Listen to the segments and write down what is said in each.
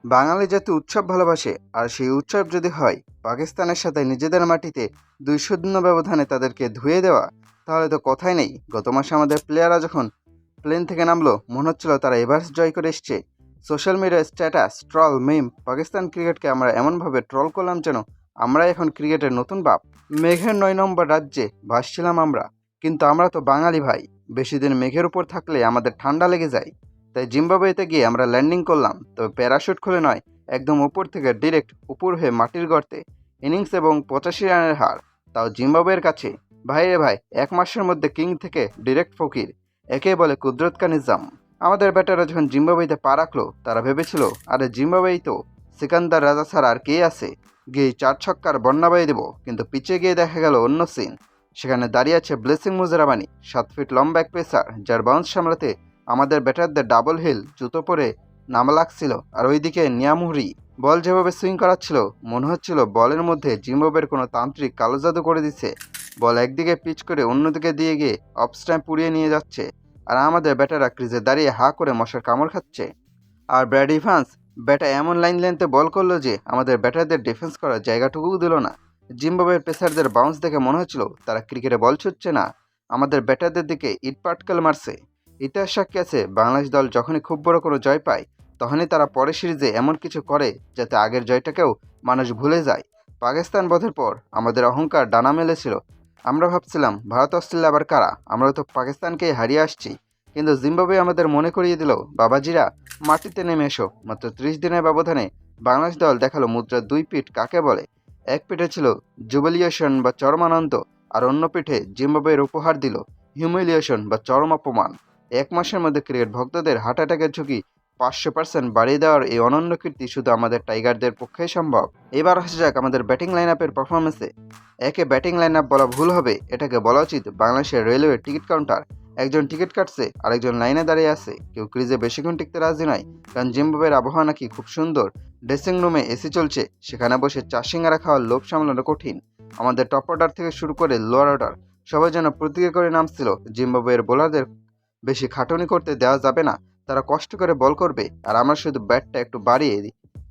বাঙালি জাতি উৎসব ভালোবাসে, আর সেই উৎসব যদি হয় পাকিস্তানের সাথে নিজেদের মাটিতে 2-0 ব্যবধানে তাদেরকে ধুয়ে দেওয়া, তাহলে তো কথাই নেই। গত মাসে আমাদের প্লেয়াররা যখন প্লেন থেকে নামলো মনে হচ্ছিল তারা এভারেস্ট জয় করে এসছে। সোশ্যাল মিডিয়ায় স্ট্যাটাস, ট্রল, মিম, পাকিস্তান ক্রিকেটকে আমরা এমনভাবে ট্রল করলাম যেন আমরাই এখন ক্রিকেটের নতুন বাপ। মেঘের 9 নম্বর রাজ্যে ভাসছিলাম আমরা, কিন্তু আমরা তো বাঙালি ভাই। বেশি দিন মেঘের উপর থাকলে আমাদের ঠান্ডা লেগে যায়। তাই জিম্বাবুয়েতে গিয়ে আমরা ল্যান্ডিং করলাম, তবে প্যারাশুট খুলে নয়, একদম উপর থেকে ডিরেক্ট উপর হয়ে মাটির গর্তে। ইনিংস এবং 85 রানের হার, তাও জিম্বাবুয়ের কাছে। ভাই রে ভাই, 1 মাসের মধ্যে কিং থেকে ডিরেক্ট ফকির, একে বলে কুদরত কা নিজাম। আমাদের ব্যাটাররা যখন জিম্বাবুয়েতে পা রাখলো তারা ভেবেছিল আরে জিম্বাবুয়েই তো, সিকান্দার রাজা ছাড়া আর কে আছে, গিয়ে 4 ছক্কার বন্যা বয়ে দেবো। কিন্তু পিছিয়ে গিয়ে দেখা গেল অন্য সিন। সেখানে দাঁড়িয়ে আছে ব্লেসিং মুজারাবানি, 7 ফিট লম্বা এক পেসার, যার বাউন্স সামলাতে আমাদের ব্যাটারদের ডাবল হিল জুতো পরে নামা লাগছিল। আর ওইদিকে নিয়ামুরি বল যেভাবে সুইং করাচ্ছিল মনে হচ্ছিল বলের মধ্যে জিম্বাবুয়ের কোনো তান্ত্রিক কালো জাদু করে দিচ্ছে। বল একদিকে পিচ করে অন্যদিকে দিয়ে গিয়ে অফ স্ট্যাম্প পুড়িয়ে নিয়ে যাচ্ছে, আর আমাদের ব্যাটাররা ক্রিজে দাঁড়িয়ে হা করে মশার কামড় খাচ্ছে। আর ব্র্যাড ইভান্স ব্যাটা এমন লাইন লেন্থে বল করলো যে আমাদের ব্যাটারদের ডিফেন্স করার জায়গাটুকুও দিল না। জিম্বাবুয়ের পেসারদের বাউন্স দেখে মনে হচ্ছিল তারা ক্রিকেটে বল ছুটছে না, আমাদের ব্যাটারদের দিকে ইট পাটকেল মারছে। ইতিহাস সাক্ষী আছে, বাংলাদেশ দল যখনই খুব বড় কোনো জয় পায় তখনই তারা পরের সিরিজে এমন কিছু করে যাতে আগের জয়টাকেও মানুষ ভুলে যায়। পাকিস্তান বধের পর আমাদের অহংকার ডানা মেলেছিল। আমরা ভাবছিলাম ভারত অস্ট্রেলিয়া আবার কারা, আমরা তো পাকিস্তানকেই হারিয়ে আসছি। কিন্তু জিম্বাবুয়ে আমাদের মনে করিয়ে দিল, বাবাজিরা মাটিতে নেমে এসো। মাত্র 30 দিনের ব্যবধানে বাংলাদেশ দল দেখালো মুদ্রার 2 পিঠ কাকে বলে। এক পিঠে ছিল জুবিলিয়েশন বা চরম আনন্দ, আর অন্য পিঠে জিম্বাবুয়ের উপহার দিল হিউমিলিয়েশন বা চরম অপমান। 1 মাসের মধ্যে ক্রিকেট ভক্তদের হার্ট অ্যাটাকের ঝুঁকি 500% বাড়িয়ে দেওয়ার এই অনন্য কীর্তি শুধু আমাদের টাইগারদের পক্ষেই সম্ভব। এবার আসা যাক আমাদের ব্যাটিং লাইন আপের পারফরমেন্সে। একে ব্যাটিং লাইন আপ বলা ভুল হবে, এটাকে বলা উচিত বাংলাদেশের রেলওয়ে টিকিট কাউন্টার। একজন টিকিট কাটছে, আরেকজন লাইনে দাঁড়িয়ে আছে। কেউ ক্রিজে বেশিক্ষণ টিকতে রাজি নয়, কারণ জিম্বাবুয়ের আবহাওয়া নাকি খুব সুন্দর। ড্রেসিং রুমে এসি চলছে, সেখানে বসে সিঙ্গারা খাওয়ার লোভ সামলানো কঠিন। আমাদের টপ অর্ডার থেকে শুরু করে লোয়ার অর্ডার সবাই যেন প্রতিজ্ঞা করে নামছিল, জিম্বাবুয়ের বোলারদের বেশি খাটুনি করতে দেওয়া যাবে না। তারা কষ্ট করে বল করবে, আর আমরা শুধু ব্যাটটা একটু বাড়িয়ে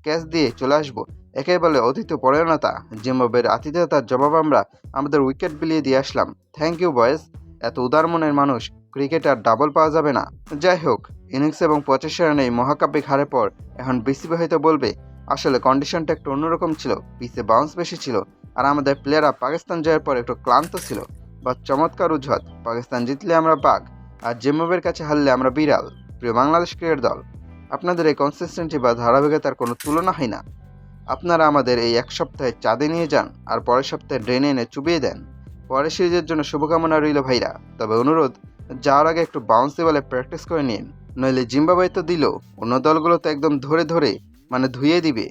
ক্যাচ দিয়ে চলে আসবো। একে বলে অতীত পরায়ণতা। জিম্বাবুয়ের আতিথেয়তার জবাব আমরা আমাদের উইকেট বিলিয়ে দিয়ে আসলাম। Thank you boys. এত উদার মনের মানুষ ক্রিকেট আর ডাবল পাওয়া যাবে না। যাই হোক, ইনিংস এবং 85 রানে এই মহাকাব্যিক হারের পর এখন বিসিবি হয়তো বলবে আসলে কন্ডিশনটা একটু অন্যরকম ছিল, পিচে বাউন্স বেশি ছিল, আর আমাদের প্লেয়াররা পাকিস্তান জয়ের পর একটু ক্লান্ত ছিল। বা চমৎকার উজ্জ্বল, পাকিস্তান জিতলে আমরা বাঘ, আর জিম্বাবুয়ের কাছে হারলে আমরা বিড়াল। প্রিয় বাংলাদেশ ক্রিকেট দল, আপনাদের এই কনসিস্টেন্সি বা ধারাবাহিকতার কোনো তুলনা হয় না। আপনারা আমাদের এই 1 সপ্তাহে চাঁদে নিয়ে যান, আর পরের সপ্তাহে ড্রেনে এনে চুবিয়ে দেন। পরের সিরিজের জন্য শুভকামনা রইল ভাইরা, তবে অনুরোধ, যাওয়ার আগে একটু বাউন্সি বলে প্র্যাকটিস করে নিন, নইলে জিম্বাবুয়ে তো দিল, অন্য দলগুলো তো একদম ধরে ধরে ধুয়ে দিবে।